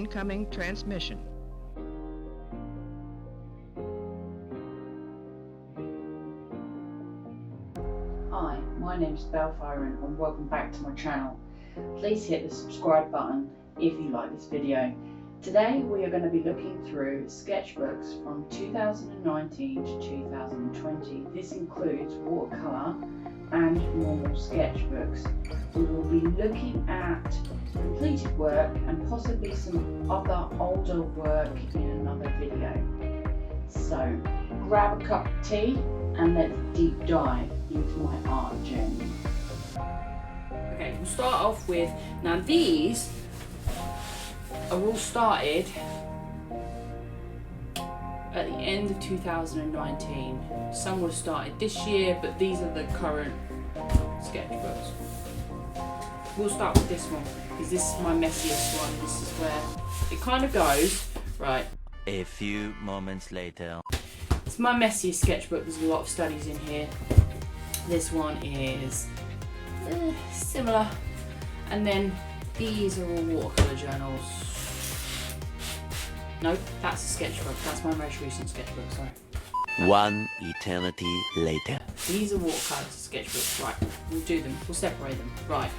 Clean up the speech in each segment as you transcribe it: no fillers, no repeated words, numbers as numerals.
incoming transmission. Hi, my name is Balefyren and welcome back to my channel. Please hit the subscribe button if you like this video. Today we are going to be looking through sketchbooks from 2019 to 2020. This includes watercolour and normal sketchbooks. We will be looking at completed work and possibly some other older work in another video. So grab a cup of tea and let's deep dive into my art journey. Okay, we'll start off with, now these are all started at the end of 2019. Some were started this year, but these are the current sketchbooks. We'll start with this one, because this is my messiest one. This is where it kind of goes, right. A few moments later. It's my messiest sketchbook. There's a lot of studies in here. This one is similar. And then these are all watercolour journals. No, that's a sketchbook. That's my most recent sketchbook, sorry. One eternity later. These are watercolour sketchbooks. Right, we'll do them. We'll separate them. Right.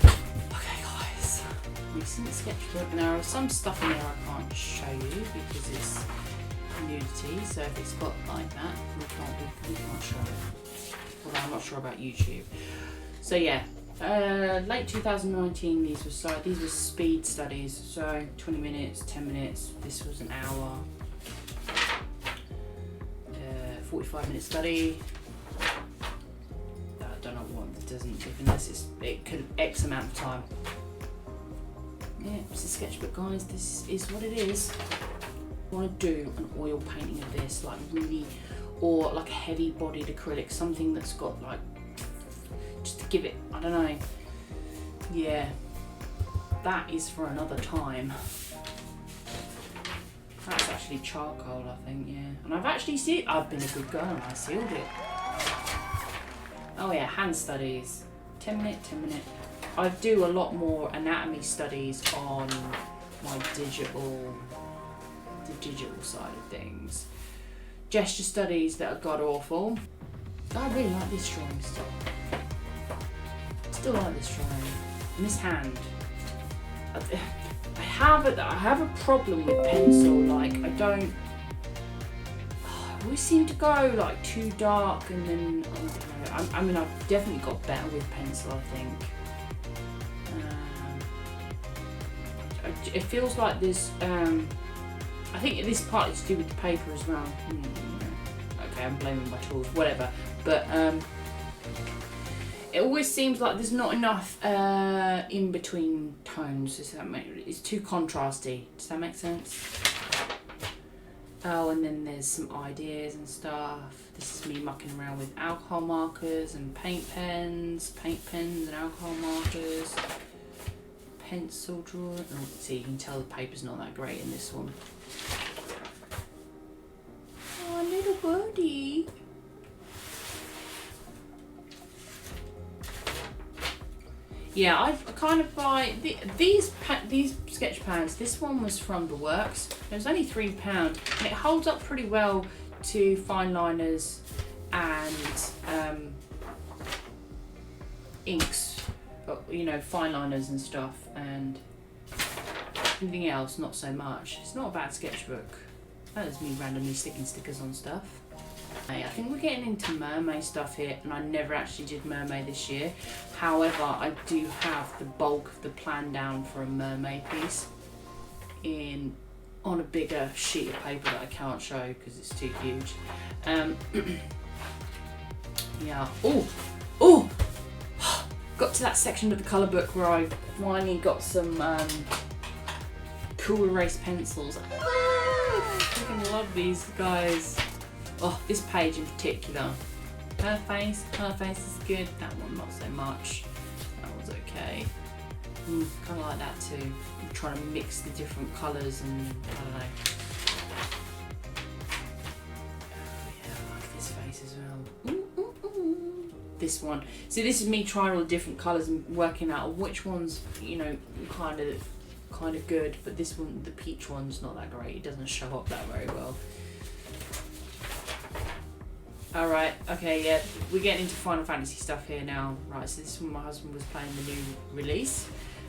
Okay, guys. Recent sketchbook. Now, there's some stuff in there I can't show you because it's nudity, so if it's got like that, we can't show it. Although I'm not sure about YouTube. So yeah, late 2019 these were speed studies, so 20 minutes, 10 minutes, this was an hour, 45-minute study. I don't know what it doesn't give unless it could X amount of time. Yeah, it's a sketchbook, guys. This is what it is. I want to do an oil painting of this, like really, or like a heavy bodied acrylic, something that's got like, just to give it, I don't know, yeah, that is for another time. That's actually charcoal, I think, yeah, and I've actually I've been a good girl and I sealed it. Oh yeah, hand studies, 10 minute. I do a lot more anatomy studies on my digital side of things. Gesture studies that are god awful. I really like this drawing still. Still like this drawing. And this hand. I have a problem with pencil. Like I always seem to go like too dark, and then I don't know. I mean, I've definitely got better with pencil, I think. It feels like there's I think this part is to do with the paper as well. Okay, I'm blaming my tools, whatever. But it always seems like there's not enough in between tones. It's too contrasty. Does that make sense? Oh, and then there's some ideas and stuff. This is me mucking around with alcohol markers and paint pens and alcohol markers. Pencil drawing. Oh, see, you can tell the paper's not that great in this one. Oh, little birdie. Yeah, I kind of buy these sketch pans. This one was from The Works. It was only £3, and it holds up pretty well to fine liners and inks. You know, fine liners and stuff, and anything else not so much. It's not a bad sketchbook. That is me randomly sticking stickers on stuff. I think we're getting into Mermaid stuff here, and I never actually did Mermaid this year. However, I do have the bulk of the plan down for a Mermaid piece on a bigger sheet of paper that I can't show because it's too huge. Yeah. Oh! Got to that section of the colour book where I finally got some cool erase pencils. I freaking love these guys. Oh, this page in particular. Her face is good. That one not so much. That one's okay. Kind of like that too. I'm trying to mix the different colours and I don't know. Oh yeah, I like this face as well. This one. So this is me trying all the different colours and working out which ones, you know, kind of kind of good, but this one, the peach one's not that great. It doesn't show up that very well. Alright, okay, yeah, we're getting into Final Fantasy stuff here now. Right, so this is when my husband was playing the new release.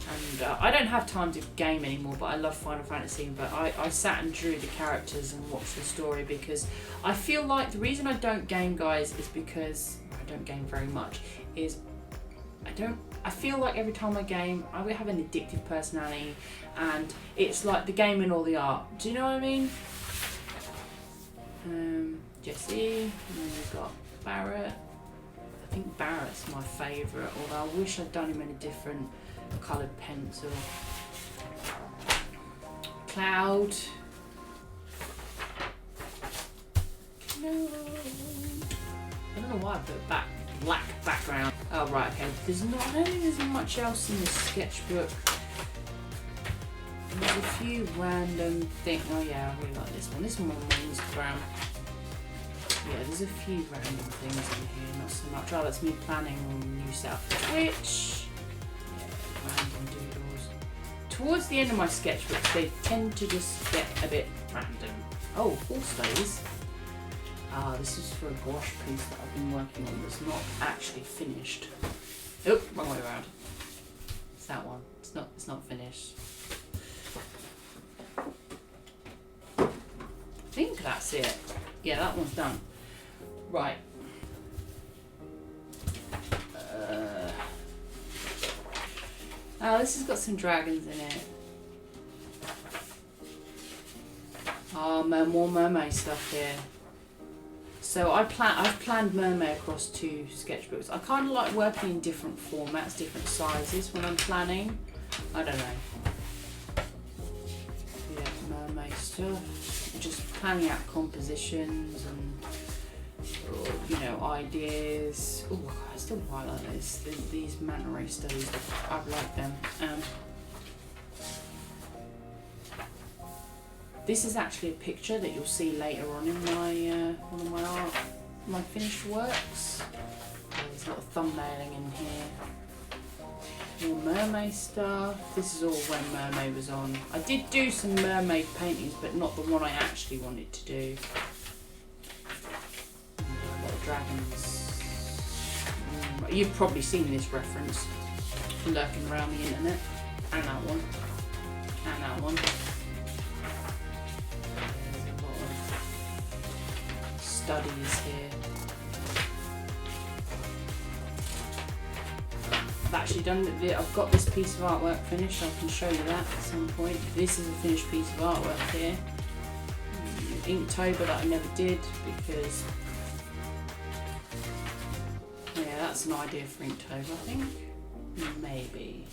And I don't have time to game anymore, but I love Final Fantasy. But I sat and drew the characters and watched the story, because I feel like the reason I don't game, guys, is because I don't game very much. I feel like every time I game, I have an addictive personality, and it's like the game and all the art. Do you know what I mean? Jesse, and then we've got Barrett. I think Barrett's my favourite, although I wish I'd done him in a different coloured pencil. Cloud. No. I don't know why I put a black background. Oh right, okay. I don't think there's much else in this sketchbook. There's a few random things. Oh yeah, I really like this one. This one on my Instagram. Yeah, there's a few random things in here, not so much. Oh, that's me planning on new setup for Twitch. Yeah, random doodles. Towards the end of my sketchbooks, they tend to just get a bit random. Oh, horse days. Ah, this is for a gouache piece that I've been working on that's not actually finished. Oh, wrong way around. It's that one. It's not finished. I think that's it. Yeah, that one's done. Right. Oh, this has got some dragons in it. Oh, more mermaid stuff here. So I've planned Mermaid across 2 sketchbooks. I kind of like working in different formats, different sizes when I'm planning. I don't know. Yeah, Mermaid stuff. Just planning out compositions and, you know, ideas. Oh, I still quite like this. These manta ray studies, I like them. This is actually a picture that you'll see later on in my one of my finished works. There's a lot of thumbnailing in here. More mermaid stuff. This is all when Mermaid was on. I did do some mermaid paintings, but not the one I actually wanted to do. A lot of dragons. You've probably seen this reference lurking around the internet. And that one. And that one. Studies here. I've actually done it. I've got this piece of artwork finished. I can show you that at some point. This is a finished piece of artwork here. Inktober that I never did because yeah, that's an idea for Inktober, I think. Maybe.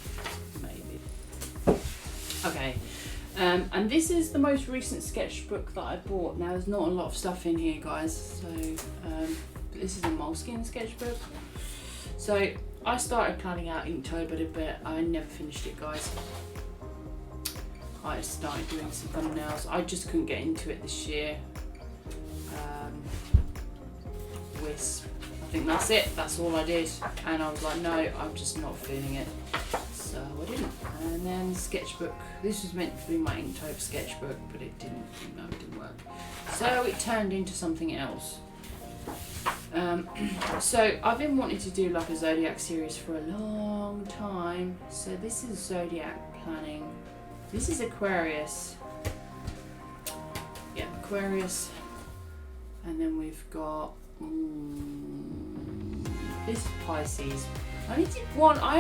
Okay. And this is the most recent sketchbook that I bought. Now there's not a lot of stuff in here, guys, so this is a Moleskine sketchbook. So I started planning out Inktober, but I never finished it, guys. I started doing some thumbnails. I just couldn't get into it this year. Wisp. I think that's it. That's all I did. And I was like, no, I'm just not feeling it. So I didn't. And then sketchbook. This was meant to be my Inktober sketchbook, but it didn't. No, it didn't work. So it turned into something else. So I've been wanting to do like a Zodiac series for a long time. So this is Zodiac planning. This is Aquarius. Yeah, Aquarius. And then we've got this is Pisces. I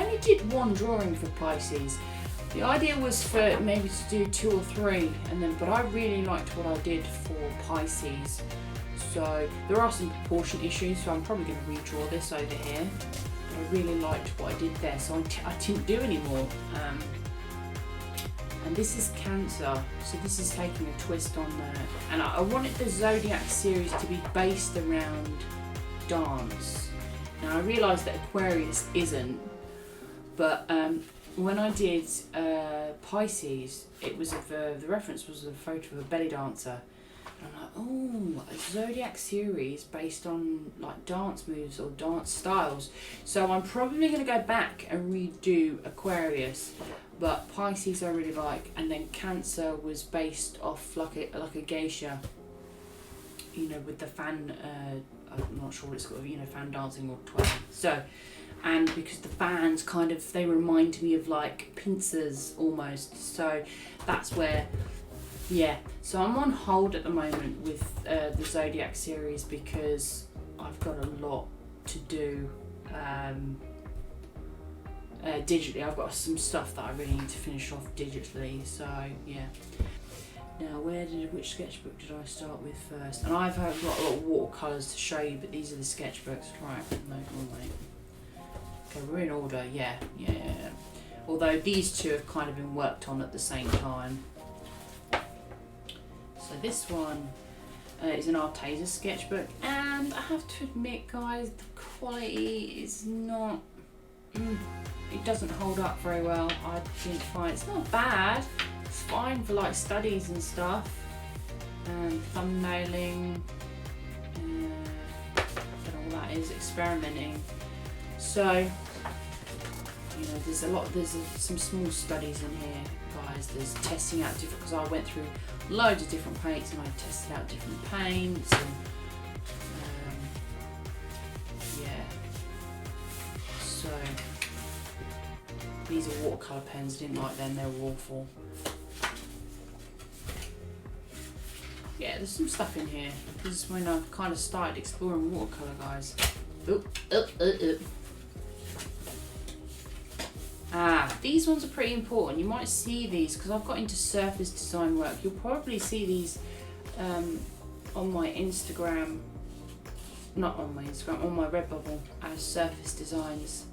only did one drawing for Pisces. The idea was for maybe to do 2 or 3, but I really liked what I did for Pisces. So there are some proportion issues, so I'm probably going to redraw this over here. But I really liked what I did there, so I didn't do any more. And this is Cancer, so this is taking a twist on that. And I wanted the Zodiac series to be based around dance. Now I realised that Aquarius isn't, but when I did Pisces, it was the reference was a photo of a belly dancer, And I'm like, oh, a zodiac series based on like dance moves or dance styles. So I'm probably going to go back and redo Aquarius, but Pisces I really like, and then Cancer was based off like a geisha, you know, with the fan. I'm not sure what it's called, you know, fan dancing or twirling. So, and because the fans kind of, they remind me of like pincers almost. So that's where, yeah. So I'm on hold at the moment with the Zodiac series because I've got a lot to do digitally. I've got some stuff that I really need to finish off digitally. So yeah. Now, which sketchbook did I start with first? And I've got a lot of watercolours to show you, but these are the sketchbooks. Right, no, wait. Okay, we're in order, yeah. Although these two have kind of been worked on at the same time. So this one is an Arteza sketchbook, and I have to admit, guys, the quality is not... it doesn't hold up very well. I didn't find it's not bad. It's fine for like studies and stuff, thumbnailing, I don't know what that is, experimenting. So, you know, there's some small studies in here, guys. There's testing out different, because I went through loads of different paints and I tested out different paints, and yeah. So these are watercolour pens. Didn't like them, they were awful. Yeah, there's some stuff in here. This is when I kind of started exploring watercolour, guys. These ones are pretty important. You might see these because I've got into surface design work. You'll probably see these on my Instagram. Not on my Instagram, on my Redbubble as surface designs.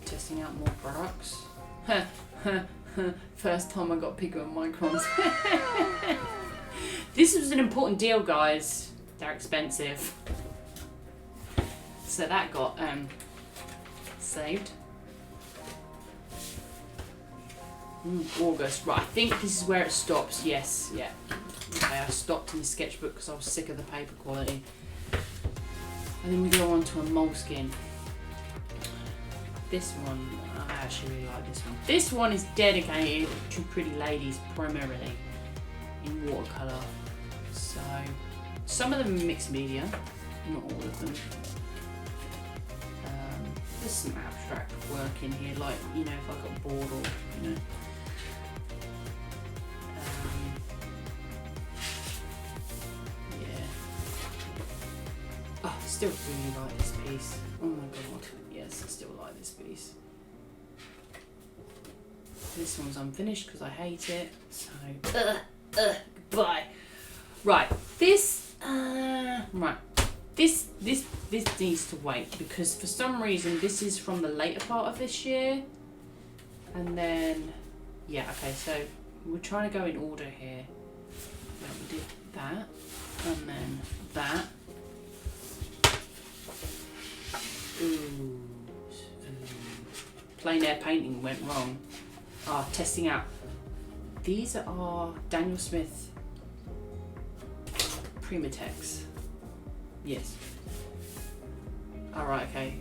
Testing out more products. First time I got pigment microns. This was an important deal, guys. They're expensive. So that got saved. August. Right, I think this is where it stops. Yes, yeah. Okay, I stopped in the sketchbook because I was sick of the paper quality. And then we go on to a Moleskine. This one, I actually really like this one. This one is dedicated to pretty ladies primarily in watercolour. So some of them are mixed media, not all of them. There's some abstract work in here, like, you know, if I got bored or, you know. Yeah. Oh, I still really like this piece. Oh my god. Yes, I still like this piece. This one's unfinished because I hate it. So, goodbye. Right, this needs to wait because for some reason this is from the later part of this year. And then, yeah, okay, so we're trying to go in order here. We did that, and then that. Ooh. Plein air painting went wrong. Testing out. These are Daniel Smith Prima. Yes. Alright, okay.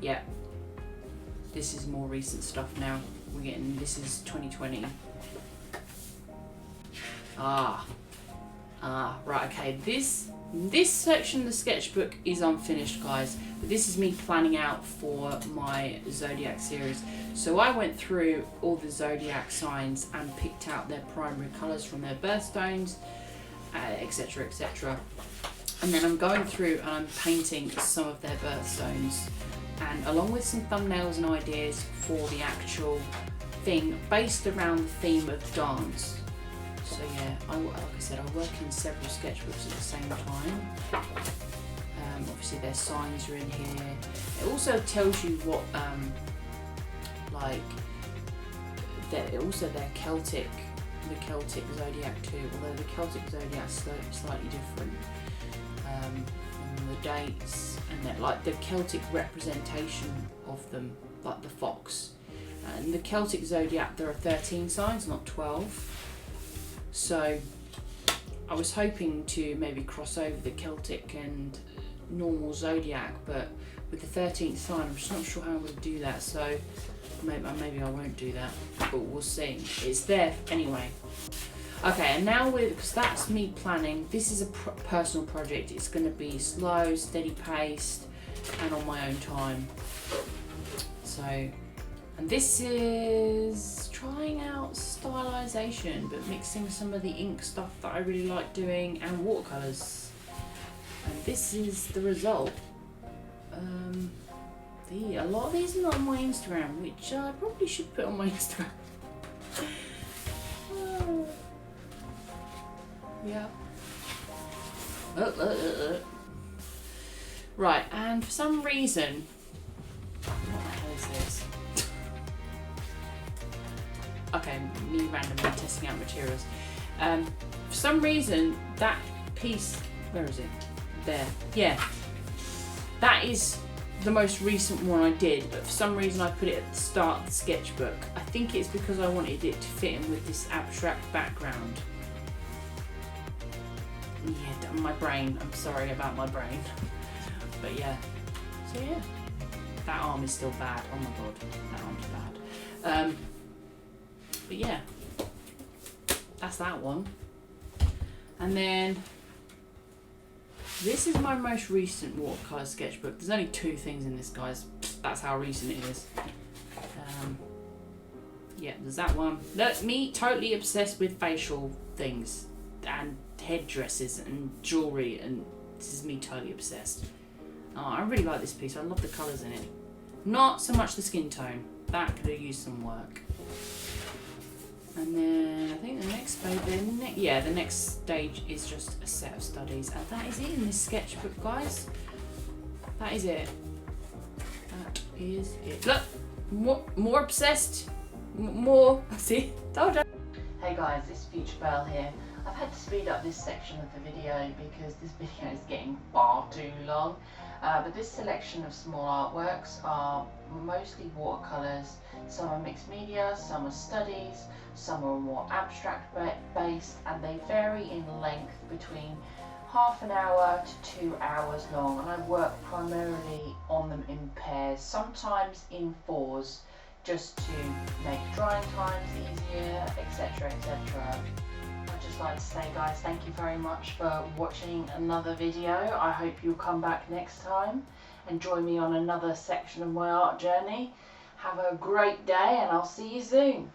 Yeah. This is more recent stuff now. We're getting, this is 2020. Right, okay. This section of the sketchbook is unfinished, guys. But this is me planning out for my Zodiac series. So I went through all the Zodiac signs and picked out their primary colours from their birthstones, etc, etc. And then I'm going through and I'm painting some of their birthstones, and along with some thumbnails and ideas for the actual thing based around the theme of dance. So yeah, like I said, I work in several sketchbooks at the same time. Obviously their signs are in here. It also tells you what, their Celtic, the Celtic Zodiac too, although the Celtic Zodiac's slightly different from the dates and that, like the Celtic representation of them, like the fox. And the Celtic zodiac, there are 13 signs, not 12. So I was hoping to maybe cross over the Celtic and normal zodiac, but with the 13th sign, I'm just not sure how I'm going to do that. So maybe I won't do that, but we'll see. It's there anyway. Okay, and now because that's me planning, this is a personal project. It's going to be slow, steady paced, and on my own time. So, and this is trying out stylization, but mixing some of the ink stuff that I really like doing and watercolours. And this is the result. A lot of these are not on my Instagram, which I probably should put on my Instagram. Yeah. Right, and for some reason, what the hell is this? Okay, me randomly testing out materials. For some reason, that piece, where is it? There. Yeah. That is the most recent one I did, but for some reason I put it at the start of the sketchbook. I think it's because I wanted it to fit in with this abstract background. Yeah, my brain. I'm sorry about my brain. But yeah. So yeah. That arm is still bad. Oh my god. That arm's bad. But yeah. That's that one. And then this is my most recent watercolour sketchbook. There's only 2 things in this, guys. That's how recent it is. Yeah, there's that one. Look, me totally obsessed with facial things and headdresses and jewellery, and this is me totally obsessed. Oh, I really like this piece. I love the colours in it. Not so much the skin tone. That could have used some work. And then I think the next the next stage is just a set of studies, and that is it in this sketchbook, guys. That is it. That is it. Look, more obsessed, more. See, told you. Hey guys, it's Future Belle here. I've had to speed up this section of the video because this video is getting far too long. But this selection of small artworks are mostly watercolours. Some are mixed media, some are studies, some are more abstract based, and they vary in length between half an hour to 2 hours long. And I work primarily on them in pairs, sometimes in 4s, just to make drying times easier, etc, etc. I'd just like to say, guys, thank you very much for watching another video. I hope you'll come back next time and join me on another section of my art journey. Have a great day, and I'll see you soon.